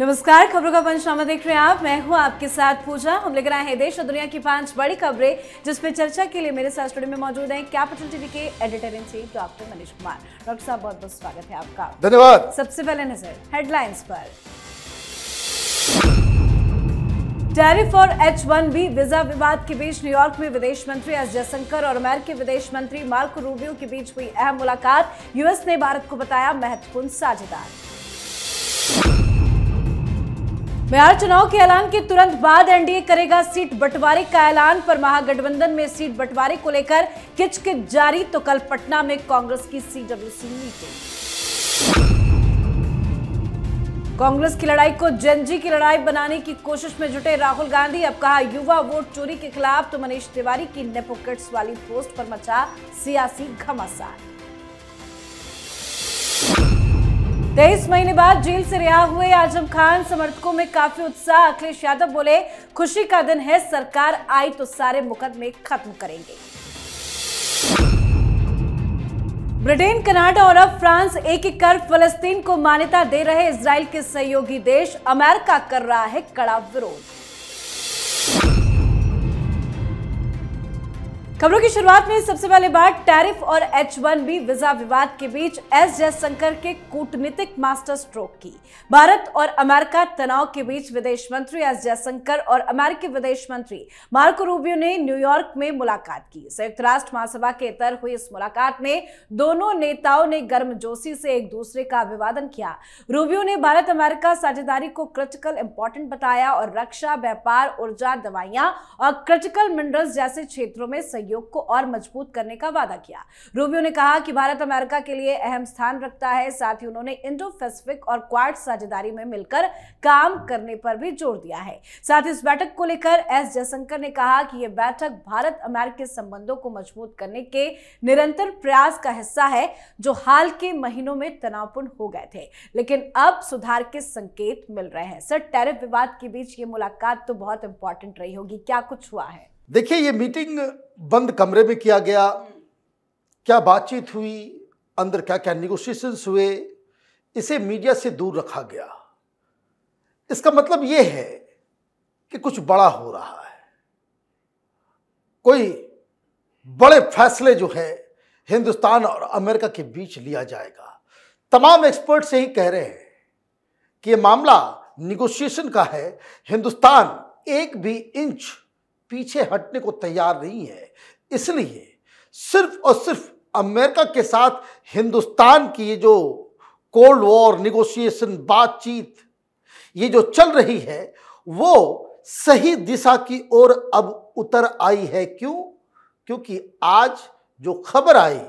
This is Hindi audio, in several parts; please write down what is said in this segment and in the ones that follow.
नमस्कार, खबरों का पंचनामा देख रहे हैं आप। मैं हूं आपके साथ पूजा। हम लेकर आए हैं देश और दुनिया की 5 बड़ी खबरें, जिसपे चर्चा के लिए मेरे साथ स्टूडियो में मौजूद हैं कैपिटल टीवी के editor in chief doctor Manish Kumar. Doctor साहब, बहुत बहुत स्वागत है आपका। धन्यवाद। सबसे पहले नजर हेडलाइंस पर। टैरिफ और H-1B वीजा विवाद के बीच न्यूयॉर्क में विदेश मंत्री एस जयशंकर और अमेरिकी विदेश मंत्री मार्को रूबियो के बीच हुई अहम मुलाकात। यूएस ने भारत को बताया महत्वपूर्ण साझेदार। बिहार चुनाव के ऐलान के तुरंत बाद एनडीए करेगा सीट बंटवारे का ऐलान, पर महागठबंधन में सीट बंटवारे को लेकर किचकिच जारी। तो कल पटना में कांग्रेस की CWC मीटिंग। कांग्रेस की लड़ाई को जेनजी की लड़ाई बनाने की कोशिश में जुटे राहुल गांधी। अब कहा युवा वोट चोरी के खिलाफ। तो मनीष तिवारी की नेपो किड्स वाली पोस्ट पर मचा सियासी घमासान। 23 महीने बाद जेल से रिहा हुए आजम खान, समर्थकों में काफी उत्साह। अखिलेश यादव बोले खुशी का दिन है, सरकार आई तो सारे मुकदमे खत्म करेंगे। ब्रिटेन, कनाडा और अब फ्रांस एक एक कर फलस्तीन को मान्यता दे रहे इजराइल के सहयोगी देश। अमेरिका कर रहा है कड़ा विरोध। खबरों की शुरुआत में सबसे पहले बात टैरिफ और H-1B वीजा विवाद के बीच एस जयशंकर के कूटनीतिक मास्टर स्ट्रोक की। भारत और अमेरिका तनाव के बीच विदेश मंत्री एस जयशंकर और अमेरिकी विदेश मंत्री मार्को रूबियो ने न्यूयॉर्क में मुलाकात की। संयुक्त राष्ट्र महासभा के तहत हुई इस मुलाकात में दोनों नेताओं ने गर्मजोशी से एक दूसरे का अभिवादन किया। रूबियो ने भारत अमेरिका साझेदारी को क्रिटिकल इंपॉर्टेंट बताया और रक्षा, व्यापार, ऊर्जा, दवाइयां और क्रिटिकल मिनरल्स जैसे क्षेत्रों में सहयोग को और मजबूत करने का वादा किया। रूबियो ने कहा कि भारत अमेरिका के लिए अहम स्थान रखता है। साथ ही उन्होंने इंडो पैसिफिक और क्वाड साझेदारी में मिलकर काम करने पर भी जोर दिया है। साथ ही इस बैठक को लेकर एस जयशंकर ने कहा कि यह बैठक भारत अमेरिकी संबंधों को मजबूत करने के निरंतर प्रयास का हिस्सा है, जो हाल के महीनों में तनावपूर्ण हो गए थे, लेकिन अब सुधार के संकेत मिल रहे हैं। सर, टैरिफ विवाद के बीच ये मुलाकात तो बहुत इंपॉर्टेंट रही होगी, क्या कुछ हुआ है? देखिए, ये मीटिंग बंद कमरे में किया गया, क्या बातचीत हुई, अंदर क्या क्या निगोशिएशंस हुए, इसे मीडिया से दूर रखा गया। इसका मतलब ये है कि कुछ बड़ा हो रहा है, कोई बड़े फैसले जो है हिंदुस्तान और अमेरिका के बीच लिया जाएगा। तमाम एक्सपर्ट्स यही कह रहे हैं कि ये मामला निगोशिएशन का है। हिंदुस्तान एक भी इंच पीछे हटने को तैयार नहीं है। इसलिए सिर्फ और सिर्फ अमेरिका के साथ हिंदुस्तान की ये जो कोल्ड वॉर, निगोशिएशन, बातचीत ये जो चल रही है, वो सही दिशा की ओर अब उतर आई है। क्यों? क्योंकि आज जो खबर आई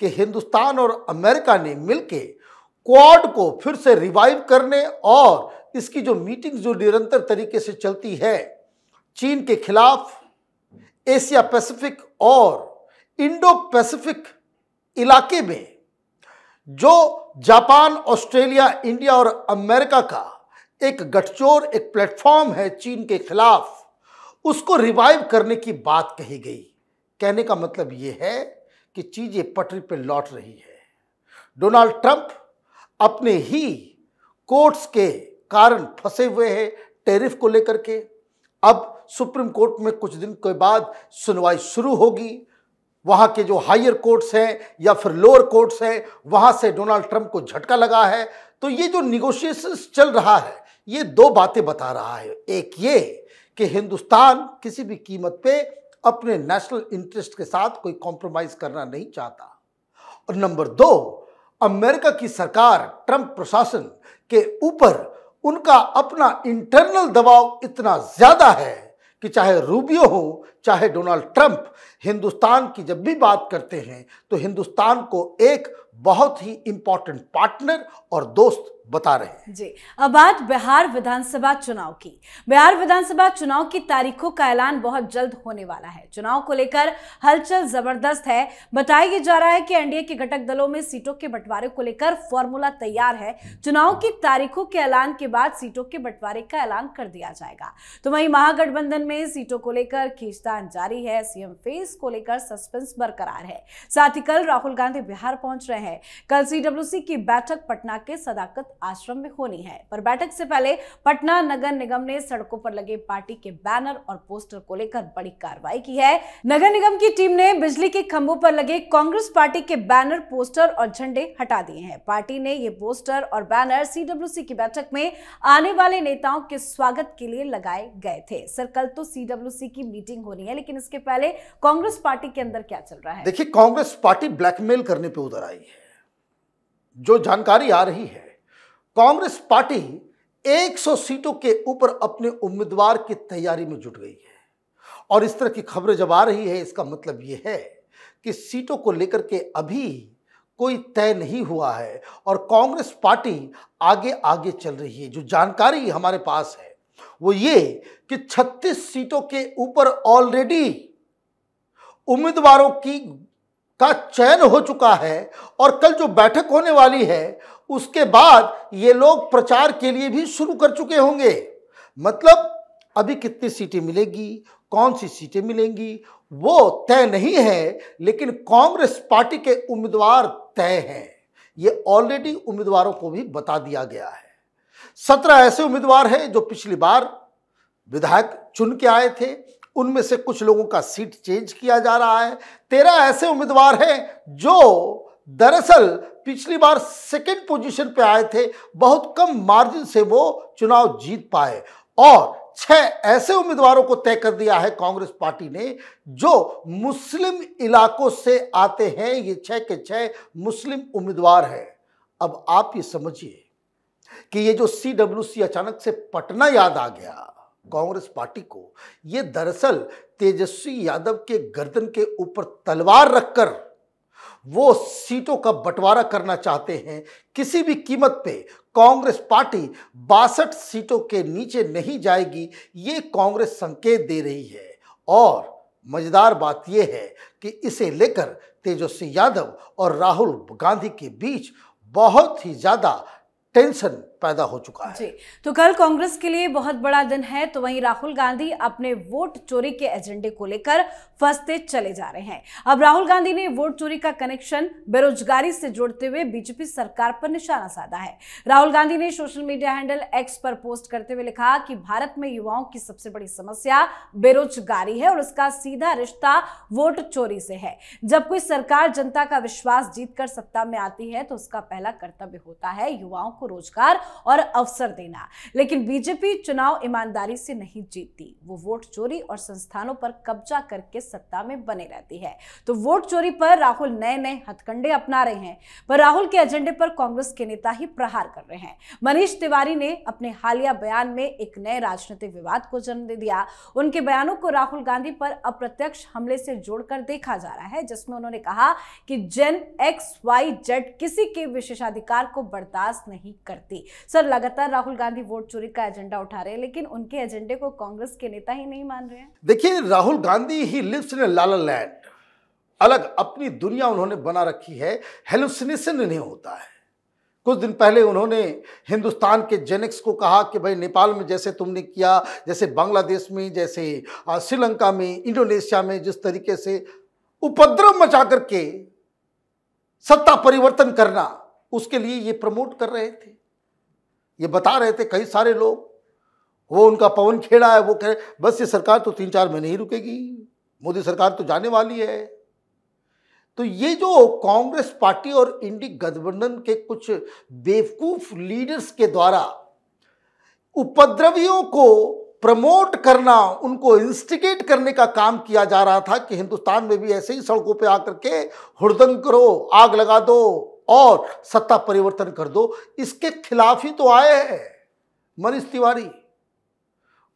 कि हिंदुस्तान और अमेरिका ने मिलके क्वाड को फिर से रिवाइव करने और इसकी जो मीटिंग जो निरंतर तरीके से चलती है चीन के खिलाफ, एशिया पैसिफिक और इंडो पैसिफिक इलाके में जो जापान, ऑस्ट्रेलिया, इंडिया और अमेरिका का एक गठजोड़, एक प्लेटफॉर्म है चीन के खिलाफ, उसको रिवाइव करने की बात कही गई। कहने का मतलब यह है कि चीजें पटरी पर लौट रही है। डोनाल्ड ट्रंप अपने ही कोर्ट्स के कारण फंसे हुए हैं टैरिफ को लेकर के। अब सुप्रीम कोर्ट में कुछ दिन के बाद सुनवाई शुरू होगी। वहां के जो हायर कोर्ट्स हैं या फिर लोअर कोर्ट्स हैं, वहां से डोनाल्ड ट्रंप को झटका लगा है। तो ये जो निगोशिएशंस चल रहा है, ये दो बातें बता रहा है। एक ये कि हिंदुस्तान किसी भी कीमत पे अपने नेशनल इंटरेस्ट के साथ कोई कॉम्प्रोमाइज करना नहीं चाहता, और नंबर दो, अमेरिका की सरकार, ट्रंप प्रशासन के ऊपर उनका अपना इंटरनल दबाव इतना ज्यादा है कि चाहे रूबियो हो, चाहे डोनाल्ड ट्रंप, हिंदुस्तान की जब भी बात करते हैं तो हिंदुस्तान को एक बहुत ही इंपॉर्टेंट पार्टनर और दोस्त बता रहे हैं। जी, अब बात बिहार विधानसभा चुनाव की। बिहार विधानसभा चुनाव की तारीखों का ऐलान बहुत जल्द होने वाला है। चुनाव को लेकर हलचल जबरदस्त है। बताया जा रहा है कि एनडीए के घटक दलों में सीटों के बंटवारे को लेकर फॉर्मूला तैयार है। चुनाव की तारीखों के ऐलान के बाद सीटों के बंटवारे का ऐलान कर दिया जाएगा। तो वहीं महागठबंधन में सीटों को लेकर खींचतान जारी है। सीएम फेस को लेकर सस्पेंस बरकरार है। साथ ही कल राहुल गांधी बिहार पहुंच रहे हैं। कल CWC की बैठक पटना के सदाकत आश्रम में होनी है। पर बैठक से पहले पटना नगर निगम ने सड़कों पर लगे पार्टी के बैनर और पोस्टर को लेकर बड़ी कार्रवाई की है। नगर निगम की टीम ने बिजली के खंभों पर लगे कांग्रेस पार्टी के बैनर, पोस्टर और झंडे हटा दिए हैं। पार्टी ने ये पोस्टर और बैनर सीडब्ल्यूसी की बैठक में आने वाले नेताओं के स्वागत के लिए लगाए गए थे। सर, कल तो सीडब्ल्यूसी की मीटिंग होनी है, लेकिन इसके पहले कांग्रेस पार्टी के अंदर क्या चल रहा है? देखिए, कांग्रेस पार्टी ब्लैकमेल करने पे उतर आई है। जो जानकारी आ रही है, कांग्रेस पार्टी 100 सीटों के ऊपर अपने उम्मीदवार की तैयारी में जुट गई है। और इस तरह की खबरें जब आ रही है, इसका मतलब यह है कि सीटों को लेकर के अभी कोई तय नहीं हुआ है और कांग्रेस पार्टी आगे आगे चल रही है। जो जानकारी हमारे पास है वो ये कि 36 सीटों के ऊपर ऑलरेडी उम्मीदवारों का चयन हो चुका है और कल जो बैठक होने वाली है उसके बाद ये लोग प्रचार के लिए भी शुरू कर चुके होंगे। मतलब अभी कितनी सीटें मिलेगी, कौन सी सीटें मिलेंगी वो तय नहीं है, लेकिन कांग्रेस पार्टी के उम्मीदवार तय हैं। ये ऑलरेडी उम्मीदवारों को भी बता दिया गया है। 17 ऐसे उम्मीदवार हैं जो पिछली बार विधायक चुन के आए थे, उनमें से कुछ लोगों का सीट चेंज किया जा रहा है। 13 ऐसे उम्मीदवार हैं जो दरअसल पिछली बार सेकंड पोजीशन पे आए थे, बहुत कम मार्जिन से वो चुनाव जीत पाए। और 6 ऐसे उम्मीदवारों को तय कर दिया है कांग्रेस पार्टी ने जो मुस्लिम इलाकों से आते हैं। ये 6 के 6 मुस्लिम उम्मीदवार हैं। अब आप ये समझिए कि ये जो सीडब्ल्यूसी अचानक से पटना याद आ गया कांग्रेस पार्टी को, ये दरअसल तेजस्वी यादव के गर्दन के ऊपर तलवार रखकर वो सीटों का बंटवारा करना चाहते हैं। किसी भी कीमत पे कांग्रेस पार्टी 62 सीटों के नीचे नहीं जाएगी, ये कांग्रेस संकेत दे रही है। और मजेदार बात यह है कि इसे लेकर तेजस्वी यादव और राहुल गांधी के बीच बहुत ही ज्यादा टेंशन पैदा हो चुका है। जी, तो कल कांग्रेस के लिए बहुत बड़ा दिन है, तो वहीं राहुल गांधी अपने वोट चोरी के एजेंडे को लेकर फंसते चले जा रहे हैं। अब राहुल गांधी ने वोट चोरी का कनेक्शन बेरोजगारी से जोड़ते हुए बीजेपी सरकार पर निशाना साधा है। राहुल गांधी ने सोशल मीडिया हैंडल एक्स पर पोस्ट करते हुए लिखा कि भारत में युवाओं की सबसे बड़ी समस्या बेरोजगारी है और उसका सीधा रिश्ता वोट चोरी से है। जब कोई सरकार जनता का विश्वास जीतकर सत्ता में आती है तो उसका पहला कर्तव्य होता है युवाओं को रोजगार और अवसर देना। लेकिन बीजेपी चुनाव ईमानदारी से नहीं जीतती, वो वोट चोरी और संस्थानों पर कब्जा करके सत्ता में बने रहती है। तो वोट चोरी पर राहुल नए नए हथकंडे अपना रहे हैं, पर राहुल के एजेंडे पर कांग्रेस के नेता ही प्रहार कर रहे हैं। मनीष तिवारी ने अपने हालिया बयान में एक नए राजनीतिक विवाद को जन्म दे दिया। उनके बयानों को राहुल गांधी पर अप्रत्यक्ष हमले से जोड़कर देखा जा रहा है, जिसमें उन्होंने कहा कि जेन XYZ किसी के विशेषाधिकार को बर्दाश्त नहीं करती। सर, लगातार राहुल गांधी वोट चोरी का एजेंडा उठा रहे हैं, लेकिन उनके एजेंडे को कांग्रेस के नेता ही नहीं मान रहे हैं। देखिए, Rahul Gandhi he lives in la la land, अलग अपनी दुनिया उन्होंने बना रखी है। हेलुसिनेशन नहीं होता है। कुछ दिन पहले उन्होंने हिंदुस्तान के जेनेक्स को कहा कि भाई नेपाल में जैसे तुमने किया, जैसे बांग्लादेश में, जैसे श्रीलंका में, इंडोनेशिया में जिस तरीके से उपद्रव मचा करके सत्ता परिवर्तन करना, उसके लिए ये प्रमोट कर रहे थे, ये बता रहे थे कई सारे लोग। वो उनका पवन खेड़ा है, वो कह रहे बस ये सरकार तो 3-4 महीने ही रुकेगी, मोदी सरकार तो जाने वाली है। तो ये जो कांग्रेस पार्टी और इंडी गठबंधन के कुछ बेवकूफ लीडर्स के द्वारा उपद्रवियों को प्रमोट करना, उनको इंस्टिगेट करने का काम किया जा रहा था कि हिंदुस्तान में भी ऐसे ही सड़कों पे आकर के हुड़दंग करो, आग लगा दो और सत्ता परिवर्तन कर दो, इसके खिलाफ ही तो आए हैं मनीष तिवारी।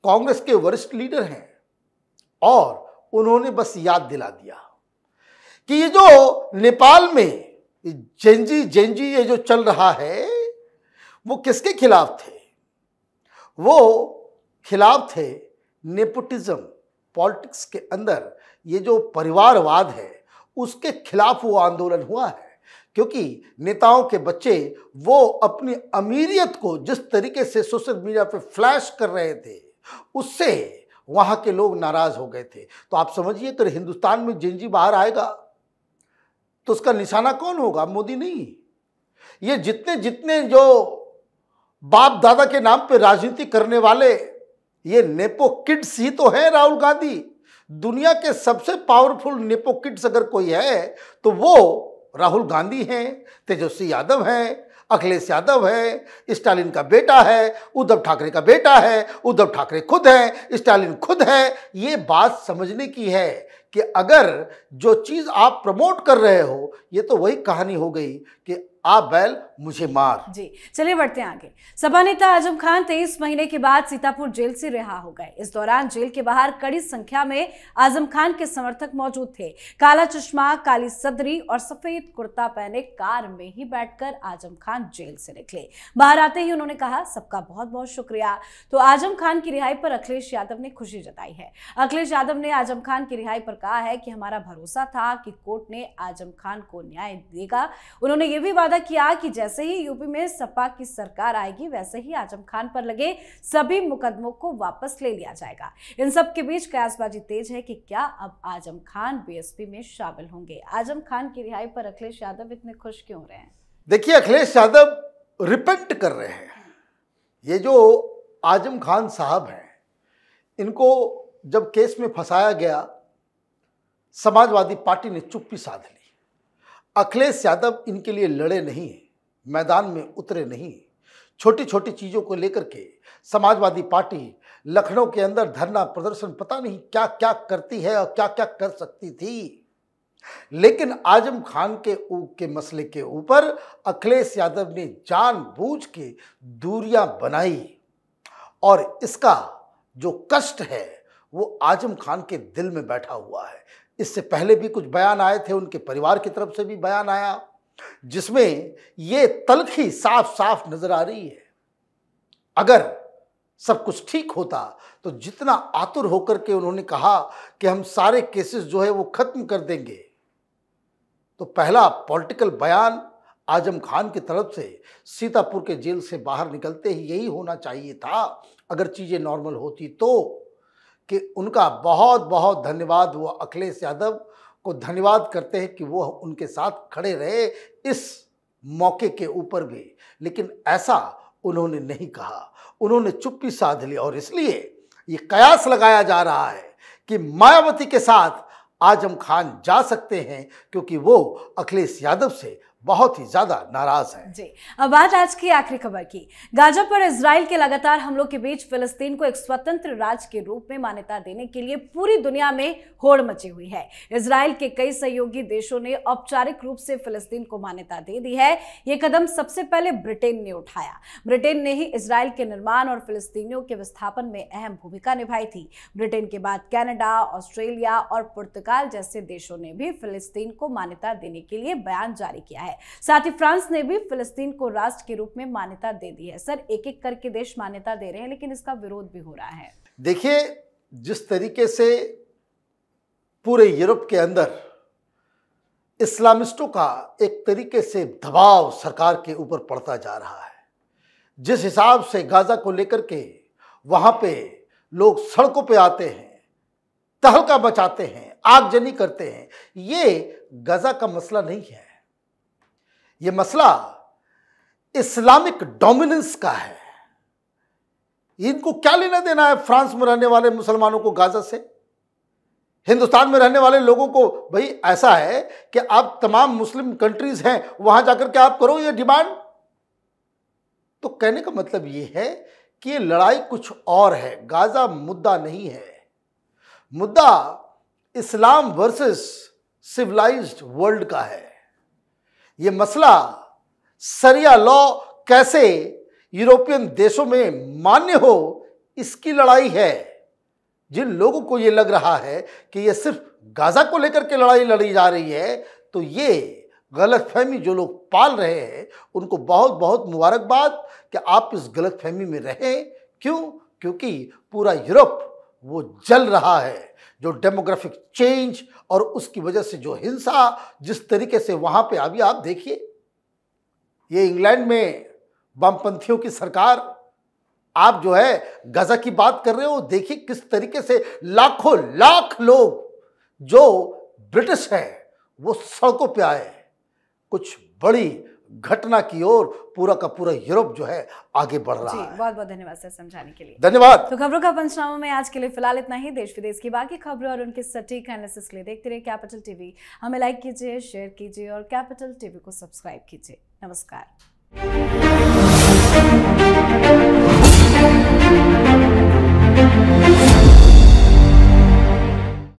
कांग्रेस के वरिष्ठ लीडर हैं और उन्होंने बस याद दिला दिया कि ये जो नेपाल में जेंजी ये जो चल रहा है वो किसके खिलाफ थे? वो खिलाफ थे नेपोटिज्म, पॉलिटिक्स के अंदर ये जो परिवारवाद है उसके खिलाफ वो आंदोलन हुआ है। क्योंकि नेताओं के बच्चे वो अपनी अमीरियत को जिस तरीके से सोशल मीडिया पे फ्लैश कर रहे थे उससे वहां के लोग नाराज हो गए थे। तो आप समझिए कि हिंदुस्तान में जेंजी बाहर आएगा तो उसका निशाना कौन होगा? मोदी नहीं। ये जितने जितने जो बाप दादा के नाम पे राजनीति करने वाले ये नेपो किड्स ही तो हैं राहुल गांधी। दुनिया के सबसे पावरफुल नेपो किड्स अगर कोई है तो वो राहुल गांधी हैं, तेजस्वी यादव हैं, अखिलेश यादव है, स्टालिन का बेटा है, उद्धव ठाकरे का बेटा है, उद्धव ठाकरे खुद है, स्टालिन खुद है। ये बात समझने की है कि अगर जो चीज आप प्रमोट कर रहे हो, ये तो वही कहानी हो गई कि आ बैल मुझे मार। जी चलिए बढ़ते हैं आगे। सपा नेता आजम खान 23 महीने के बाद सीतापुर जेल से रिहा हो गए। इस दौरान जेल के बाहर कड़ी संख्या में आजम खान के समर्थक मौजूद थे। काला चश्मा, काली सदरी और सफेद कुर्ता पहने कार में ही बैठकर आजम खान जेल से निकले। बाहर आते ही उन्होंने कहा, सबका बहुत बहुत शुक्रिया। तो आजम खान की रिहाई पर अखिलेश यादव ने खुशी जताई है। अखिलेश यादव ने आजम खान की रिहाई पर कहा है कि हमारा भरोसा था कि कोर्ट ने आजम खान को न्याय देगा। उन्होंने ये भी वादा किया कि जैसे ही यूपी में सपा की सरकार आएगी वैसे ही आजम खान पर लगे सभी मुकदमों को वापस ले लिया जाएगा। इन सब के बीच कयासबाजी तेज है कि क्या अब आजम खान बीएसपी में शामिल होंगे। आजम खान की रिहाई पर अखिलेश यादव इतने खुश क्यों रहे हैं? देखिए, अखिलेश यादव रिपेंट कर रहे हैं। ये जो आजम खान साहब हैं, इनको जब केस में फंसाया गया, समाजवादी पार्टी ने चुप्पी साध ली। अखिलेश यादव इनके लिए लड़े नहीं, मैदान में उतरे नहीं। छोटी छोटी चीज़ों को लेकर के समाजवादी पार्टी लखनऊ के अंदर धरना प्रदर्शन पता नहीं क्या क्या करती है और क्या क्या कर सकती थी, लेकिन आजम खान के मसले के ऊपर अखिलेश यादव ने जानबूझ के दूरियां बनाई और इसका जो कष्ट है वो आजम खान के दिल में बैठा हुआ है। इससे पहले भी कुछ बयान आए थे, उनके परिवार की तरफ से भी बयान आया, जिसमें ये तलखी साफ साफ नजर आ रही है। अगर सब कुछ ठीक होता तो जितना आतुर होकर के उन्होंने कहा कि हम सारे केसेस जो है वो खत्म कर देंगे, तो पहला पॉलिटिकल बयान आजम खान की तरफ से सीतापुर के जेल से बाहर निकलते ही यही होना चाहिए था, अगर चीजें नॉर्मल होती तो, कि उनका बहुत बहुत धन्यवाद। वो अखिलेश यादव को धन्यवाद करते हैं कि वो उनके साथ खड़े रहे इस मौके के ऊपर भी, लेकिन ऐसा उन्होंने नहीं कहा। उन्होंने चुप्पी साध ली और इसलिए ये कयास लगाया जा रहा है कि मायावती के साथ आजम खान जा सकते हैं, क्योंकि वो अखिलेश यादव से बहुत ही ज्यादा नाराज है। जी, अब बात आज की आखिरी खबर की। गाजा पर इजराइल के लगातार हमलों के बीच फिलिस्तीन को एक स्वतंत्र राज्य के रूप में मान्यता देने के लिए पूरी दुनिया में होड़ मची हुई है। इजराइल के कई सहयोगी देशों ने औपचारिक रूप से फिलिस्तीन को मान्यता दे दी है। यह कदम सबसे पहले ब्रिटेन ने उठाया। ब्रिटेन ने ही इजराइल के निर्माण और फिलिस्तीनियों के विस्थापन में अहम भूमिका निभाई थी। ब्रिटेन के बाद कनाडा, ऑस्ट्रेलिया और पुर्तगाल जैसे देशों ने भी फिलिस्तीन को मान्यता देने के लिए बयान जारी किया है। साथ ही फ्रांस ने भी फिलिस्तीन को राष्ट्र के रूप में मान्यता दे दी है। सर, एक एक करके देश मान्यता दे रहे हैं, लेकिन इसका विरोध भी हो रहा है। देखिए, जिस तरीके से पूरे यूरोप के अंदर इस्लामिस्टों का एक तरीके से दबाव सरकार के ऊपर पड़ता जा रहा है, जिस हिसाब से गाजा को लेकर के वहां पे लोग सड़कों पे आते हैं, तहलका मचाते हैं, आगजनी करते हैं, ये गाजा का मसला नहीं है। ये मसला इस्लामिक डोमिनेंस का है। इनको क्या लेना देना है फ्रांस में रहने वाले मुसलमानों को गाजा से? हिंदुस्तान में रहने वाले लोगों को भाई ऐसा है कि आप तमाम मुस्लिम कंट्रीज हैं, वहां जाकर के आप करो ये डिमांड। तो कहने का मतलब ये है कि ये लड़ाई कुछ और है, गाजा मुद्दा नहीं है। मुद्दा इस्लाम वर्सेस सिविलाइज्ड वर्ल्ड का है। ये मसला शरिया लॉ कैसे यूरोपियन देशों में मान्य हो, इसकी लड़ाई है। जिन लोगों को ये लग रहा है कि ये सिर्फ गाजा को लेकर के लड़ाई लड़ी जा रही है, तो ये गलतफहमी जो लोग पाल रहे हैं उनको बहुत बहुत मुबारकबाद कि आप इस गलतफहमी में रहें। क्यों? क्योंकि पूरा यूरोप वो जल रहा है। जो डेमोग्राफिक चेंज और उसकी वजह से जो हिंसा जिस तरीके से वहां पे, अभी आप देखिए, ये इंग्लैंड में वामपंथियों की सरकार, आप जो है गाजा की बात कर रहे हो, देखिए किस तरीके से लाखों लाख लोग जो ब्रिटिश है वो सड़कों पे आए। कुछ बड़ी घटना की ओर पूरा का पूरा यूरोप जो है आगे बढ़ रहा है। बहुत बहुत धन्यवाद सर समझाने के लिए। धन्यवाद। तो खबरों का पंचनामा में आज के लिए फिलहाल इतना ही। देश विदेश की बाकी खबरें और उनके सटीक एनालिसिस के लिए देखते रहिए कैपिटल टीवी। हमें लाइक कीजिए, शेयर कीजिए और कैपिटल टीवी को सब्सक्राइब कीजिए। नमस्कार।